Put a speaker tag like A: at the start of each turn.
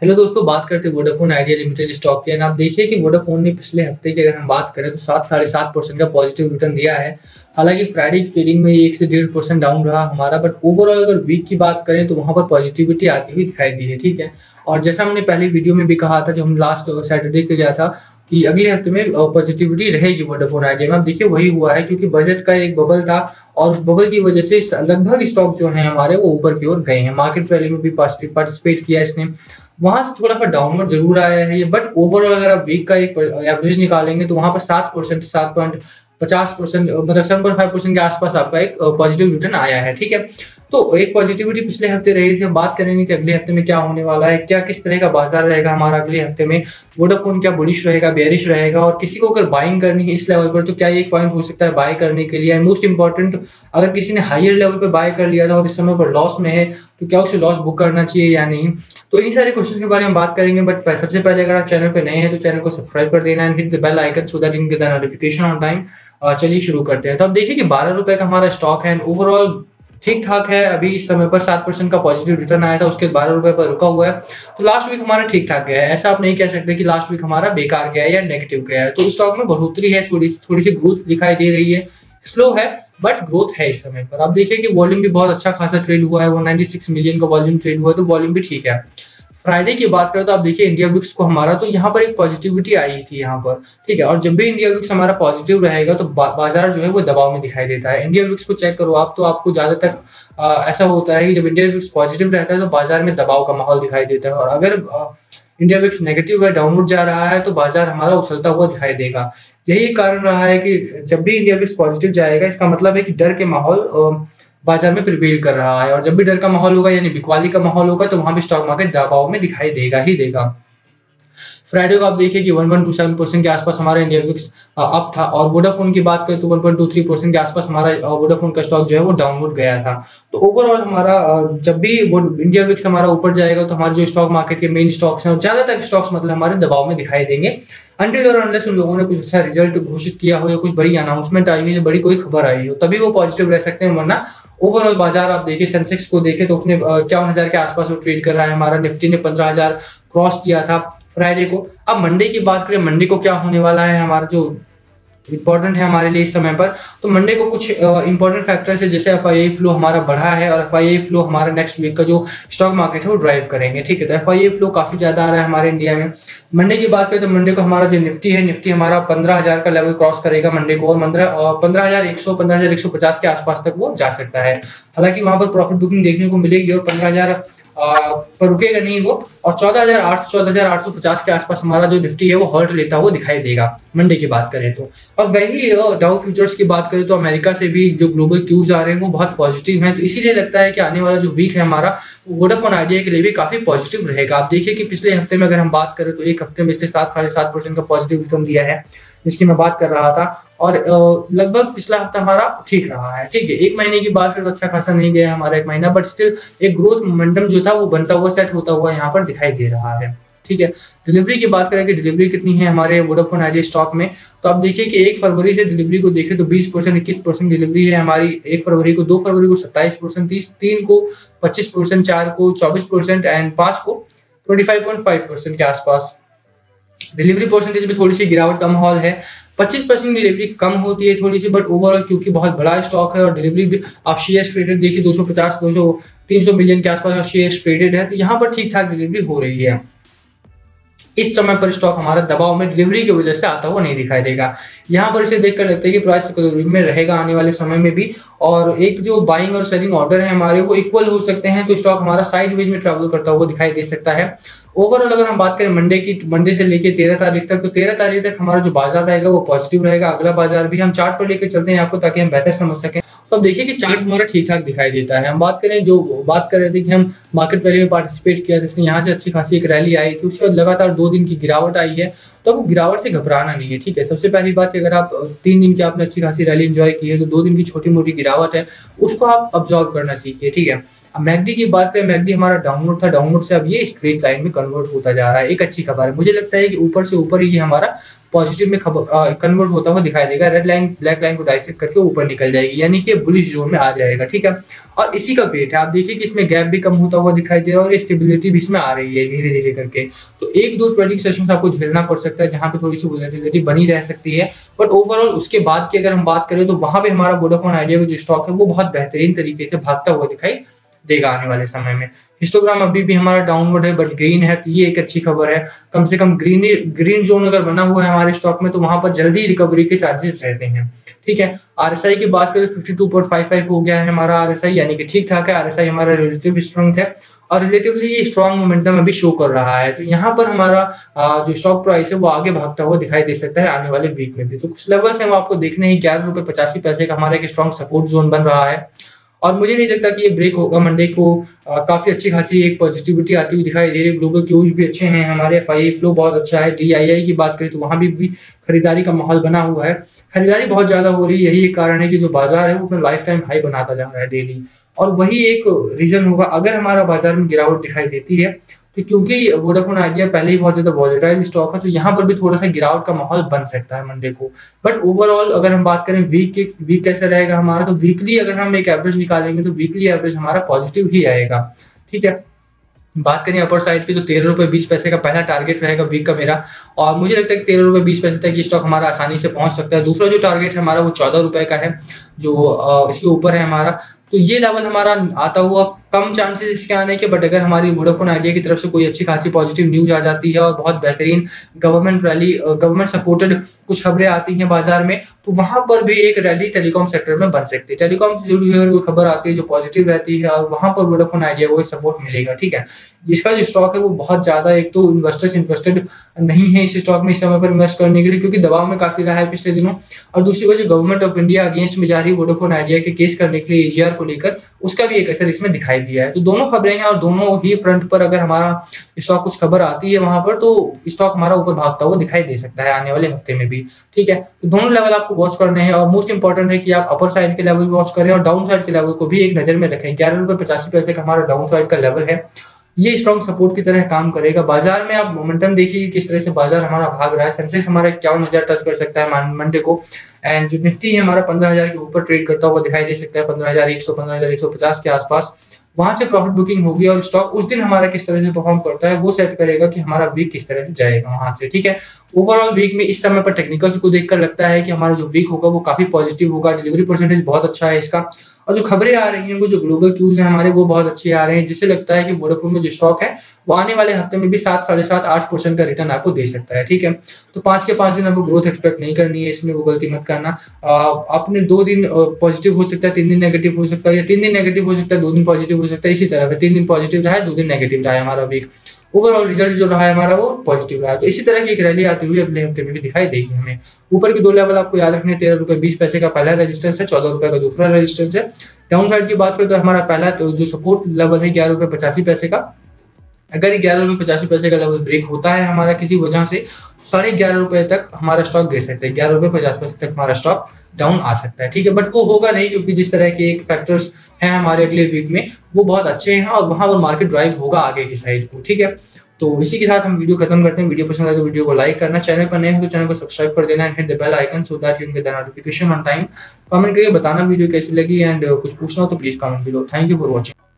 A: Hello दोस्तों, बात करते हैं वोडाफोन आइडिया लिमिटेड स्टॉक की। आप देखिए कि वोडाफोन ने पिछले हफ्ते की अगर हम बात करें तो 7 साढ़े 7% का पॉजिटिव रिटर्न दिया है। हालांकि फ्राइडे की ट्रेडिंग में ये 1 से 1.5% डाउन रहा हमारा, बट ओवरऑल अगर वीक की बात करें तो वहां पर पॉजिटिविटी आती हुई दिखाई दी है। ठीक है, और जैसा हमने पहले वीडियो में भी कहा था, जब हम लास्ट सैटरडे को गया था, कि अगले हफ्ते में पॉजिटिविटी रहेगी वोडाफोन आइडिया में। अब देखिए वही हुआ है, क्योंकि बजट का एक बबल था और उस बबल की वजह से लगभग स्टॉक जो है हमारे वो ऊपर की ओर गए हैं। मार्केट रैली में भी पार्टिसिपेट किया इसने, वहां से थोड़ा सा डाउनवर्ड जरूर आया है ये, बट ओवरऑल अगर आप वीक का एक एवरेज निकालेंगे तो वहां पर 7%, 7.50%, मतलब 7.5% के आसपास आपका एक पॉजिटिव रिटर्न आया है। ठीक है, तो एक पॉजिटिविटी पिछले हफ्ते रही थी। हम बात करेंगे कि अगले हफ्ते में क्या होने वाला है, क्या किस तरह का बाजार रहेगा हमारा अगले हफ्ते में। वोडाफोन क्या बुलिश रहेगा, बेयरिश रहेगा, और किसी को अगर बाइंग करनी है इस लेवल पर तो क्या एक पॉइंट हो सकता है बाय करने के लिए। एंड मोस्ट इंपॉर्टेंट, अगर किसी ने हायर लेवल पर बाय कर लिया था और इस समय पर लॉस में है तो क्या उसे लॉस बुक करना चाहिए या नहीं। तो इन सारे क्वेश्चन के बारे में बात करेंगे, बट सबसे पहले अगर आप चैनल पे नए हैं तो चैनल को सब्सक्राइब कर देना and hit the bell icon so that you get the notification on time. चलिए शुरू करते हैं। तो अब देखिए कि 12 रुपए का हमारा स्टॉक है, ओवरऑल ठीक ठाक है। अभी इस समय पर 7% का पॉजिटिव रिटर्न आया था, उसके 12 रुपए पर रुका हुआ है। तो लास्ट वीक हमारा ठीक ठाक गया है, ऐसा आप नहीं कह सकते कि लास्ट वीक हमारा बेकार गया है या नेगेटिव गया है। तो स्टॉक में बढ़ोतरी है, थोड़ी सी ग्रोथ दिखाई दे रही है, स्लो है बट ग्रोथ है इस समय पर। आप देखिए कि वॉल्यूम भी बहुत अच्छा खासा ट्रेड हुआ है, 196 मिलियन का वॉल्यूम ट्रेड हुआ है, तो वॉल्यूम भी ठीक है। फ्राइडे की बात करें तो आप देखिए इंडिया विक्स को हमारा, तो यहाँ पर एक पॉजिटिविटी आई थी यहाँ पर। ठीक है, और जब भी इंडिया विक्स हमारा पॉजिटिव रहेगा तो बाजार जो है वो दबाव में दिखाई देता है। इंडिया विक्स को चेक करो आप, तो आपको ज्यादातर ऐसा होता है कि जब इंडिया विक्स पॉजिटिव रहता है तो बाजार में दबाव का माहौल दिखाई देता है, और अगर इंडिया विक्स नेगेटिव है, डाउनवर्ड जा रहा है, तो बाजार हमारा उछलता हुआ दिखाई देगा। यही कारण रहा है कि जब भी इंडिया विक्स पॉजिटिव जाएगा इसका मतलब है कि डर के माहौल बाजार में प्रिवेल कर रहा है, और जब भी डर का माहौल होगा यानी बिकवाली का माहौल होगा तो वहां भी स्टॉक मार्केट दबाव में दिखाई देगा ही देगा। फ्राइडे को आप देखिए कि 1.27% के आसपास हमारा इंडिया विक्स अप था, और वोडाफोन की बात करें तो 1.23% के आसपास हमारा वोडाफोन का स्टॉक जो है वो डाउनवर्ड गया था। तो ओवरऑल हमारा जब भी वो इंडिया विक्स हमारा ऊपर जाएगा तो हमारे जो स्टॉक मार्केट के मेन स्टॉक्स हैं, ज्यादातर स्टॉक्स मतलब हमारे दबाव में दिखाई देंगे, अनटिल और अनलेस उन लोगों ने कुछ अच्छा रिजल्ट घोषित किया हो या कुछ बड़ी अनाउंसमेंट आई हो या बड़ी कोई खबर आई हो, तभी वो पॉजिटिव रह सकते हैं। वरना ओवरऑल बाजार आप देखिए, सेंसेक्स को देखे तो उसने 51,000 के आसपास वो ट्रेड कर रहा है। हमारा निफ्टी ने 15,000 क्रॉस किया था फ्राइडे को। अब मंडे की बात करें, मंडे को क्या होने वाला है, हमारा जो इंपॉर्टेंट है हमारे लिए इस समय पर, तो मंडे को कुछ इंपॉर्टेंट फैक्टर्स है, जैसे एफआईआई फ्लो हमारा बढ़ा है, और एफआईआई फ्लो हमारा नेक्स्ट वीक का जो स्टॉक मार्केट है वो ड्राइव करेंगे। ठीक है, तो एफआईआई फ्लो काफी ज्यादा आ रहा है हमारे इंडिया में। मंडे की बात करें तो मंडे को हमारा जो निफ्टी है, निफ्टी हमारा 15,000 का लेवल क्रॉस करेगा मंडे को, और 15,100 15,150 के आसपास तक वो जा सकता है। हालांकि वहां पर प्रॉफिट बुकिंग देखने को मिलेगी, और 15,000 पर रुकेगा नहीं वो, और 14,850 के आसपास हमारा जो निफ्टी है वो हॉल्ट लेता हुआ दिखाई देगा मंडे की बात करें तो। और वही डाउ फ्यूचर्स की बात करें तो अमेरिका से भी जो ग्लोबल क्यूज आ रहे हैं वो बहुत पॉजिटिव हैं, तो इसीलिए लगता है कि आने वाला जो वीक है हमारा वोडाफोन आइडिया के लिए भी काफी पॉजिटिव रहेगा। आप देखिए कि पिछले हफ्ते में अगर हम बात करें तो एक हफ्ते में इसने 7 साढ़े 7% का पॉजिटिव रिटर्न दिया है, जिसकी मैं बात कर रहा था, और लगभग पिछला हफ्ता हमारा ठीक रहा है। ठीक है, एक महीने की बात फिर अच्छा खासा नहीं गया हमारा एक महीना, बट स्टिल एक ग्रोथ मोमेंटम जो था वो बनता हुआ सेट होता हुआ यहाँ पर दिखाई दे रहा है। ठीक है, डिलीवरी की बात करें कि डिलीवरी कितनी है हमारे वोडाफोन आइडिया स्टॉक में, तो आप देखिए कि 1 फरवरी से डिलीवरी को देखें तो 20%, 21% डिलीवरी है हमारी 1 फरवरी को, 2 फरवरी को 27%, 3 को 25%, 4 को 24% एंड 5 को 25.5% के आसपास। डिलीवरी परसेंटेज में थोड़ी सी गिरावट का माहौल है, 25% डिलीवरी कम होती है थोड़ी सी, बट ओवरऑल क्योंकि बहुत बड़ा स्टॉक है और डिलीवरी भी आप शेयर्स ट्रेडेड देखिए 250 200 300 मिलियन के आसपास का शेयर्स ट्रेडेड है, तो यहाँ पर ठीक ठाक डिलीवरी हो रही है। इस समय पर स्टॉक हमारा दबाव में डिलीवरी की वजह से आता हुआ नहीं दिखाई देगा। यहाँ पर इसे देखकर लगता है कि प्राइस इक्विलिब्रियम में रहेगा आने वाले समय में भी, और एक जो बाइंग और सेलिंग ऑर्डर है हमारे वो इक्वल हो सकते हैं, तो स्टॉक हमारा साइडवेज में ट्रैवल करता हुआ दिखाई दे सकता है। ओवरऑल अगर हम बात करें मंडे से लेके 13 तारीख तक, तो 13 तारीख तक हमारा जो बाजार रहेगा वो पॉजिटिव रहेगा। अगला बाजार भी हम चार्ट पर लेकर चलते हैं आपको, ताकि हम बेहतर समझ सकें। तो अब देखिए कि चार्ट हमारा ठीक ठाक दिखाई देता है। हम बात कर रहे थे कि हम मार्केट रैली में पार्टिसिपेट किया, जिसमें यहाँ से अच्छी खासी एक रैली आई थी, उसके बाद लगातार 2 दिन की गिरावट आई है, तो वो गिरावट से घबराना नहीं है। ठीक है, सबसे पहली बात कि अगर आप 3 दिन की आपने अच्छी खासी रैली एंजॉय की है, तो 2 दिन की छोटी मोटी गिरावट है उसको आप ऑब्जर्व करना सीखिए। ठीक है, अब मैकडी की बात करें, मैकडी हमारा डाउनवर्ड था, डाउनवर्ड से अब ये स्ट्रेट लाइन में कन्वर्ट होता जा रहा है, एक अच्छी खबर है। मुझे लगता है कि ऊपर से ऊपर ही हमारा पॉजिटिव में कन्वर्ट होता हुआ दिखाई देगा। रेड लाइन ब्लैक लाइन को डाइसेक्ट करके ऊपर निकल जाएगी, यानी कि बुलिश जोन में आ जाएगा, ठीक है। और इसी का वेट है, आप देखिए कि इसमें गैप भी कम होता हुआ दिखाई दे रहा है और स्टेबिलिटी भी इसमें आ रही है धीरे धीरे करके। तो एक दो ट्रेडिंग सेशन आपको झेलना पड़ सकता है जहां पे थोड़ी सी वोलेटिलिटी बनी रह सकती है, बट ओवरऑल उसके बाद की अगर हम बात करें तो वहां पे हमारा वोडाफोन आइडिया का जो स्टॉक है वो बहुत बेहतरीन तरीके से भागता हुआ दिखाई देगा आने वाले समय में। हिस्टोग्राम अभी भी हमारा डाउनवर्ड है बट ग्रीन है, तो ये एक अच्छी खबर है। कम से कम ग्रीन जोन अगर बना हुआ है हमारे स्टॉक में तो वहां पर जल्दी रिकवरी के चांसेस रहते हैं, ठीक है। आरएसआई की बात करें 52.55 हो गया है हमारा आरएसआई, यानी कि ठीक ठाक है। आरएसआई हमारा रिलेटिव स्ट्रेंथ है और रिलेटिवली स्ट्रॉन्ग मोमेंटम अभी शो कर रहा है, तो यहाँ पर हमारा जो स्टॉक प्राइस है वो आगे भागता हुआ दिखाई दे सकता है आने वाले वीक में भी। तो कुछ लेवल्स हैं वो आपको देखने ही, 11 रुपए 85 पैसे का हमारा एक स्ट्रॉन्ग सपोर्ट जोन बन रहा है और मुझे नहीं लगता कि ये ब्रेक होगा। मंडे को काफी अच्छी खासी एक पॉजिटिविटी आती हुई दिखाई दे रही है। ग्लोबल क्यूज भी अच्छे हैं हमारे, एफआईआई फ्लो बहुत अच्छा है। डीआईआई की बात करें तो वहां भी खरीदारी का माहौल बना हुआ है, खरीदारी बहुत ज्यादा हो रही है। यही एक कारण है कि जो बाजार है वो अपना लाइफ टाइम हाई बनाता जा रहा है डेली, और वही एक रीजन होगा अगर हमारा बाजार में गिरावट दिखाई देती है तो क्योंकि वोडाफोन आइडिया पहले ही बहुत ज्यादा वॉलेटाइल स्टॉक है, तो यहाँ पर भी थोड़ा सा गिरावट का माहौल बन सकता है मंडे को। बट ओवरऑल अगर हम बात करें वीक कैसे रहेगा हमारा, तो वीकली अगर हम एक एवरेज निकालेंगे तो वीकली एवरेज हमारा पॉजिटिव ही आएगा, ठीक है। बात करें अपर साइड की तो 13 रुपए 20 पैसे का पहला टारगेट रहेगा वीक का मेरा, और मुझे लगता है कि 13 रुपए 20 पैसे तक ये स्टॉक हमारा आसानी से पहुंच सकता है। दूसरा जो टारगेट है हमारा वो 14 रुपए का है, जो इसके ऊपर है हमारा। तो ये लेवल हमारा आता हुआ कम चांसेस इसके आने के, बट अगर हमारी वोडाफोन आइडिया की तरफ से कोई अच्छी खासी पॉजिटिव न्यूज आ जाती है और बहुत बेहतरीन गवर्नमेंट सपोर्टेड कुछ खबरें आती हैं बाजार में, तो वहां पर भी एक रैली टेलीकॉम सेक्टर में बन सकती है। टेलीकॉम से जुड़ी हुई कोई खबर आती है जो पॉजिटिव रहती है और वहां पर वोडाफोन आइडिया को सपोर्ट मिलेगा, ठीक है। जिसका जो स्टॉक है वो बहुत ज्यादा, एक तो इन्वेस्टर्स इंटरेस्टेड नहीं है इस स्टॉक में इस समय पर इन्वेस्ट करने के लिए क्योंकि दबाव में काफी रहा है पिछले दिनों, और दूसरी वजह गवर्नमेंट ऑफ इंडिया अगेंस्ट में जा रही है वोडाफोन आइडिया के केस करने के लिए एजीआर को लेकर, उसका भी एक असर इसमें दिखाई दिया है। तो दोनों खबरें हैं और दोनों ही फ्रंट पर अगर हमारा स्टॉक कुछ खबर आती है वहां पर तो स्टॉक हमारा ऊपर भागता हुआ दिखाई दे सकता है आने वाले हफ्ते में भी, ठीक है। तो दोनों लेवल आपको वॉच करने हैं और मोस्ट इंपॉर्टेंट है कि आप अपर साइड के लेवल वॉच करें और डाउन साइड के लेवल को भी एक नजर में रखें। 11 रुपए 85 पैसे का हमारा डाउन साइड का लेवल है, ये स्ट्रॉन्ग सपोर्ट की तरह काम करेगा। बाजार में आप मोमेंटम देखिए किस तरह से बाजार हमारा भाग रहा है। सेंसेक्स हमारा 51,000 टच कर सकता है मंडे को, एंड जो निफ्टी है हमारा 15,000 के ऊपर ट्रेड करता हुआ दिखाई दे सकता है, 15,100 15,150 के आसपास। वहां से प्रॉफिट बुकिंग होगी और स्टॉक उस दिन हमारा किस तरह से परफॉर्म करता है वो सेट करेगा कि हमारा वीक किस तरह से जाएगा वहां से, ठीक है। ओवरऑल वीक में इस समय पर टेक्निकल्स को देखकर लगता है कि हमारा जो वीक होगा वो काफी पॉजिटिव होगा। डिलीवरी परसेंटेज बहुत अच्छा है इसका, और जो खबरें आ रही हैं वो जो ग्लोबल क्यूज है हमारे वो बहुत अच्छे आ रहे हैं, जिससे लगता है कि वोडाफोन में जो स्टॉक है वो आने वाले हफ्ते में भी 7 साढ़े 7 8% का रिटर्न आपको दे सकता है, ठीक है। तो 5 के 5 दिन आपको ग्रोथ एक्सपेक्ट नहीं करनी है, इसमें वो गलती मत करना। आपने 2 दिन पॉजिटिव हो सकता है, 3 दिन नेगेटिव हो सकता है, या 3 दिन नेगेटिव हो सकता है 2 दिन पॉजिटिव हो सकता है, इसी तरह 3 दिन पॉजिटिव रहा है 2 दिन नेगेटिव रहा है हमारा वीक। ओवरऑल रिजल्ट जो रहा है हमारा वो पॉजिटिव रहा है। तो इसी तरह की एक रैली आती हुई अगले हफ्ते में भी दिखाई देगी हमें। ऊपर के 2 लेवल आपको याद रखने, 13 रुपए 20 पैसे का पहला रेजिस्टेंस है, 14 रुपए का दूसरा रेजिस्टेंस है। डाउन साइड की बात करें तो हमारा पहला तो जो सपोर्ट लेवल है 11 रुपए 85 पैसे का। अगर 11 रुपए 85 पैसे का लेवल ब्रेक होता है हमारा किसी वजह से, 11.5 रुपए तक हमारा स्टॉक गिर सकता है, 11 रुपए 50 पैसे तक हमारा स्टॉक डाउन आ सकता है, ठीक है। बट वो होगा नहीं क्योंकि जिस तरह के एक फैक्टर्स हैं हमारे अगले वीक में वो बहुत अच्छे हैं और वहां पर मार्केट ड्राइव होगा आगे की साइड को, ठीक है। तो इसी के साथ हम वीडियो खत्म करते हैं। वीडियो पसंद आए तो वीडियो को लाइक करना, चैनल पर नए हो तो चैनल को सब्सक्राइब कर देना and hit the bell icon so that you can get the notification on time. Comment करके बताना वीडियो कैसी लगी एंड कुछ पूछना हो तो please comment below. Thank you for watching.